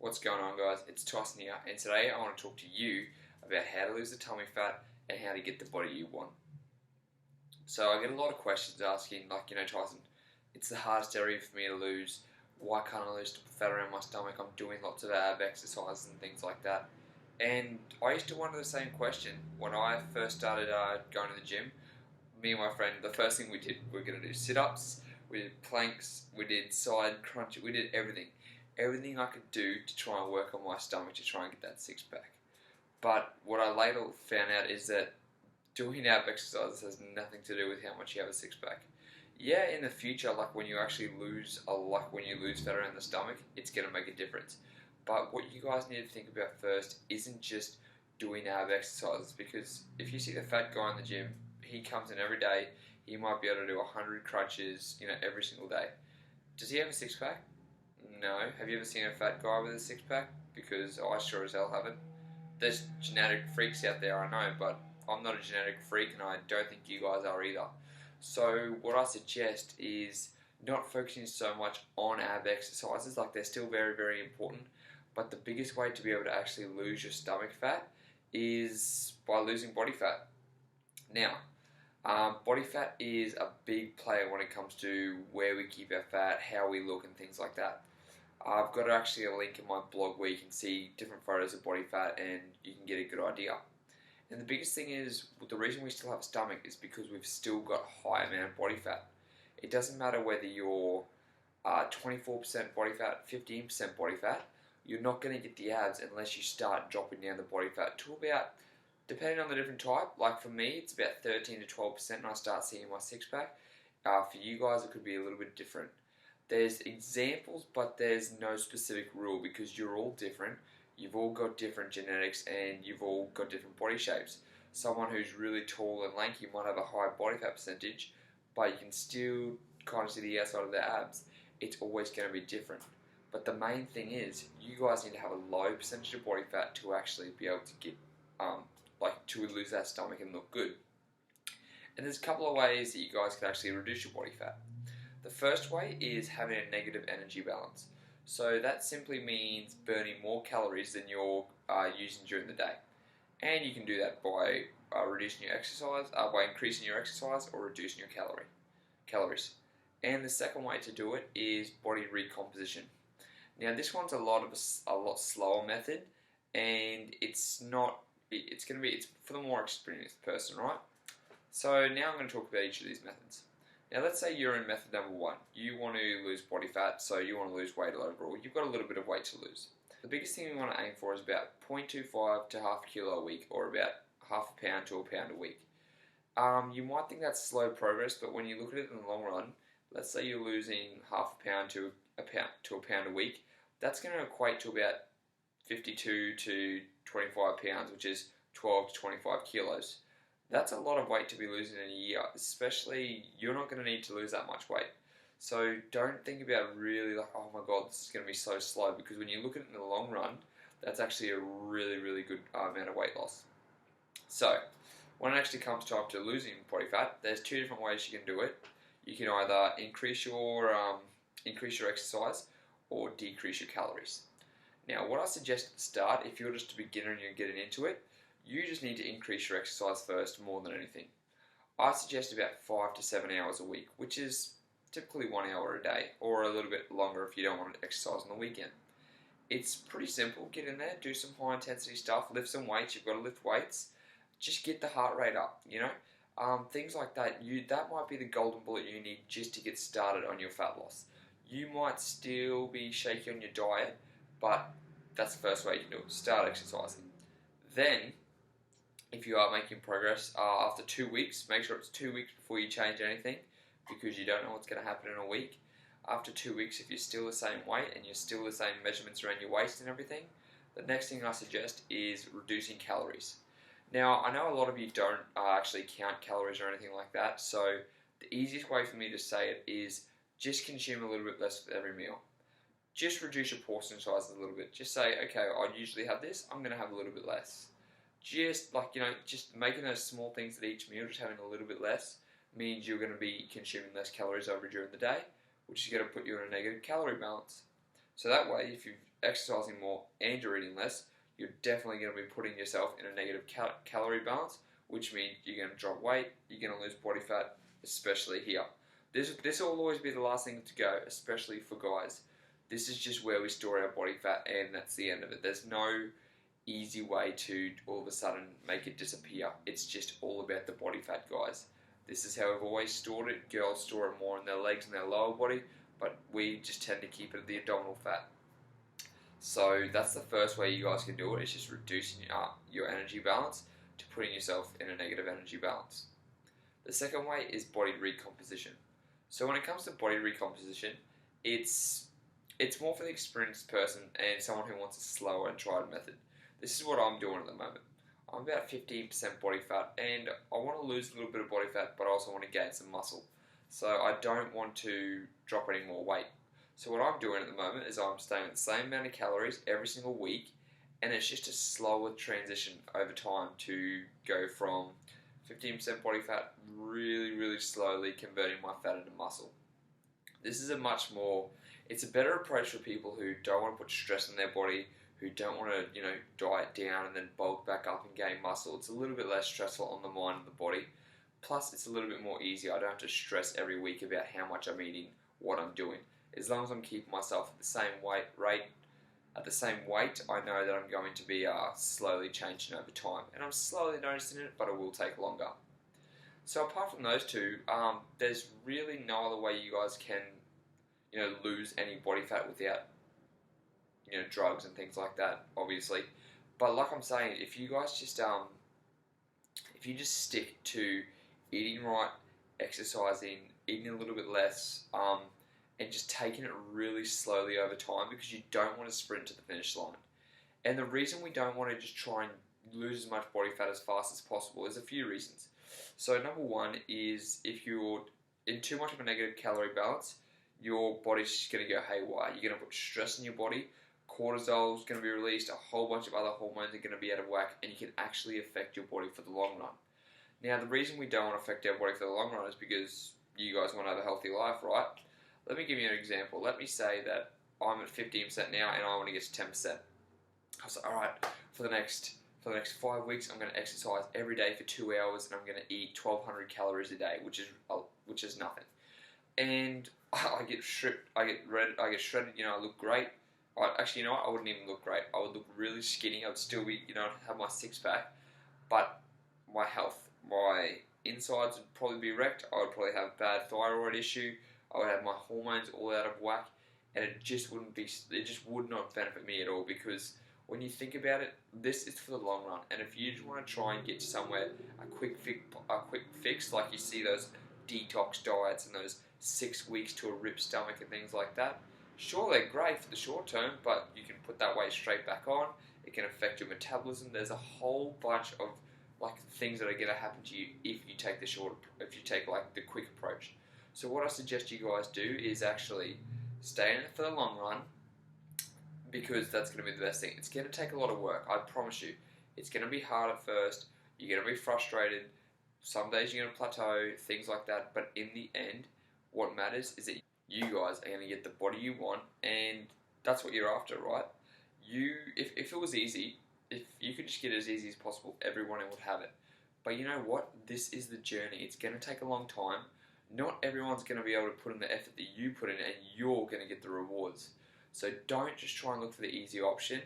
What's going on, guys? It's Tyson here, and today I want to talk to you about how to lose the tummy fat and how to get the body you want. So I get a lot of questions asking, Tyson, it's the hardest area for me to lose. Why can't I lose fat around my stomach? I'm doing lots of ab exercises and things like that. And I used to wonder the same question. When I first started going to the gym, me and my friend, the first thing we did, we were going to do sit-ups, we did planks, we did side crunch, we did everything. Everything I could do to try and work on my stomach to try and get that six-pack. But what I later found out is that doing ab exercises has nothing to do with how much you have a six-pack. Yeah, in the future, like when you actually lose fat around the stomach, it's going to make a difference. But what you guys need to think about first isn't just doing ab exercises, because if you see the fat guy in the gym, he comes in every day, he might be able to do 100 crunches, every single day. Does he have a six-pack? No. Have you ever seen a fat guy with a six-pack? Because I sure as hell haven't. There's genetic freaks out there, I know, but I'm not a genetic freak, and I don't think you guys are either. So what I suggest is not focusing so much on ab exercises. Like, they're still very, very important, but the biggest way to be able to actually lose your stomach fat is by losing body fat. Now, body fat is a big player when it comes to where we keep our fat, how we look, and things like that. I've got actually a link in my blog where you can see different photos of body fat and you can get a good idea. And the biggest thing is, the reason we still have a stomach is because we've still got a high amount of body fat. It doesn't matter whether you're 24% body fat, 15% body fat, you're not going to get the abs unless you start dropping down the body fat to about, depending on the different type, like for me it's about 13 to 12% and I start seeing my six pack. For you guys it could be a little bit different. There's examples, but there's no specific rule because you're all different. You've all got different genetics and you've all got different body shapes. Someone who's really tall and lanky might have a high body fat percentage, but you can still kind of see the outside of their abs. It's always going to be different. But the main thing is, you guys need to have a low percentage of body fat to actually be able to get, to lose that stomach and look good. And there's a couple of ways that you guys can actually reduce your body fat. The first way is having a negative energy balance. So that simply means burning more calories than you're using during the day. And you can do that by reducing your exercise, by increasing your exercise or reducing your calories. And the second way to do it is body recomposition. Now this one's a lot slower method, and it's for the more experienced person, right? So now I'm going to talk about each of these methods. Now let's say you're in method number 1. You want to lose body fat, so you want to lose weight overall. You've got a little bit of weight to lose. The biggest thing you want to aim for is about 0.25 to half a kilo a week, or about half a pound to a pound a week. You might think that's slow progress, but when you look at it in the long run, let's say you're losing half a pound to a pound a week, that's going to equate to about 52 to 25 pounds, which is 12 to 25 kilos. That's a lot of weight to be losing in a year, especially you're not going to need to lose that much weight. So don't think about really like, oh my god, this is going to be so slow, because when you look at it in the long run, that's actually a really, really good amount of weight loss. So when it actually comes time to losing body fat, there's 2 different ways you can do it. You can either increase your exercise or decrease your calories. Now what I suggest at the start, if you're just a beginner and you're getting into it, you just need to increase your exercise first more than anything. I suggest about 5 to 7 hours a week, which is typically 1 hour a day, or a little bit longer if you don't want to exercise on the weekend. It's pretty simple. Get in there, do some high intensity stuff, lift some weights. You've got to lift weights. Just get the heart rate up, things like that. That might be the golden bullet you need just to get started on your fat loss. You might still be shaky on your diet, but that's the first way you can do it. Start exercising. Then, if you are making progress, after 2 weeks, make sure it's 2 weeks before you change anything, because you don't know what's going to happen in a week. After 2 weeks, if you're still the same weight and you're still the same measurements around your waist and everything, the next thing I suggest is reducing calories. Now, I know a lot of you don't actually count calories or anything like that, so the easiest way for me to say it is just consume a little bit less with every meal. Just reduce your portion size a little bit. Just say, okay, I usually have this, I'm going to have a little bit less. Just making those small things at each meal, just having a little bit less, means you're going to be consuming less calories over during the day, which is going to put you in a negative calorie balance. So that way, if you've exercising more and you're eating less, you're definitely going to be putting yourself in a negative calorie balance, which means you're going to drop weight, you're going to lose body fat, especially here. This will always be the last thing to go, especially for guys. This is just where we store our body fat, and that's the end of it. There's no easy way to all of a sudden make it disappear. It's just all about the body fat, guys. This is how we've always stored it. Girls store it more in their legs and their lower body, but we just tend to keep it at the abdominal fat. So that's the first way you guys can do it. It's just reducing your energy balance to putting yourself in a negative energy balance. The second way is body recomposition. So when it comes to body recomposition, it's more for the experienced person and someone who wants a slower and tried method. This is what I'm doing at the moment. I'm about 15% body fat, and I want to lose a little bit of body fat, but I also want to gain some muscle. So I don't want to drop any more weight. So what I'm doing at the moment is I'm staying at the same amount of calories every single week, and it's just a slower transition over time to go from 15% body fat really, really slowly converting my fat into muscle. This is it's a better approach for people who don't want to put stress on their body, who don't want to, diet down and then bulk back up and gain muscle. It's a little bit less stressful on the mind and the body. Plus, it's a little bit more easier. I don't have to stress every week about how much I'm eating, what I'm doing. As long as I'm keeping myself at the same weight, I know that I'm going to be slowly changing over time. And I'm slowly noticing it, but it will take longer. So apart from those two, there's really no other way you guys can, lose any body fat without, drugs and things like that, obviously. But like I'm saying, if you guys just, if you just stick to eating right, exercising, eating a little bit less, and just taking it really slowly over time, because you don't want to sprint to the finish line. And the reason we don't want to just try and lose as much body fat as fast as possible is a few reasons. So number one is if you're in too much of a negative calorie balance, your body's just going to go haywire. You're going to put stress in your body, cortisol is going to be released, a whole bunch of other hormones are going to be out of whack, and you can actually affect your body for the long run. Now, the reason we don't want to affect our body for the long run is because you guys want to have a healthy life, right? Let me give you an example. Let me say that I'm at 15% now and I want to get to 10%. I was like, alright, for the next 5 weeks, I'm going to exercise every day for 2 hours and I'm going to eat 1,200 calories a day, which is nothing. And I get shredded, I look great. Actually, you know what? I wouldn't even look great. I would look really skinny. I would still be, have my six-pack. But my health, my insides would probably be wrecked. I would probably have a bad thyroid issue. I would have my hormones all out of whack. And it just would not benefit me at all, because when you think about it, this is for the long run. And if you just want to try and get somewhere, a quick fix, like you see those detox diets and those 6 weeks to a ripped stomach and things like that, sure, they're great for the short term, but you can put that weight straight back on. It can affect your metabolism. There's a whole bunch of things that are going to happen to you if you take the quick approach. So what I suggest you guys do is actually stay in it for the long run, because that's going to be the best thing. It's going to take a lot of work, I promise you. It's going to be hard at first. You're going to be frustrated. Some days you're going to plateau, things like that. But in the end, what matters is that you guys are going to get the body you want, and that's what you're after, right? If it was easy, if you could just get it as easy as possible, everyone would have it. But you know what? This is the journey. It's going to take a long time. Not everyone's going to be able to put in the effort that you put in, and you're going to get the rewards. So don't just try and look for the easy option.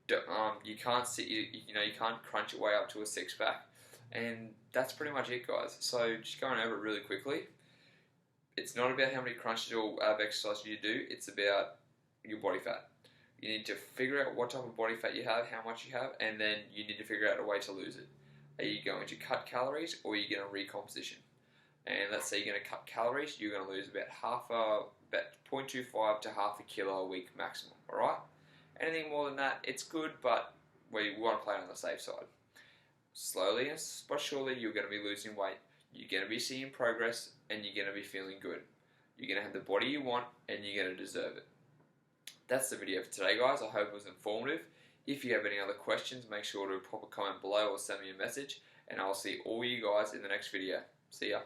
You can't you can't crunch your way up to a six-pack, and that's pretty much it, guys. So just going over it really quickly. It's not about how many crunches or exercise you do. It's about your body fat. You need to figure out what type of body fat you have, how much you have, and then you need to figure out a way to lose it. Are you going to cut calories, or are you going to recomposition? And let's say you're going to cut calories, you're going to lose about 0.25 to half a kilo a week maximum, alright? Anything more than that, it's good, but we want to play on the safe side. Slowly but surely, you're going to be losing weight. You're going to be seeing progress, and you're going to be feeling good. You're going to have the body you want, and you're going to deserve it. That's the video for today, guys. I hope it was informative. If you have any other questions, make sure to pop a comment below or send me a message, and I'll see all you guys in the next video. See ya.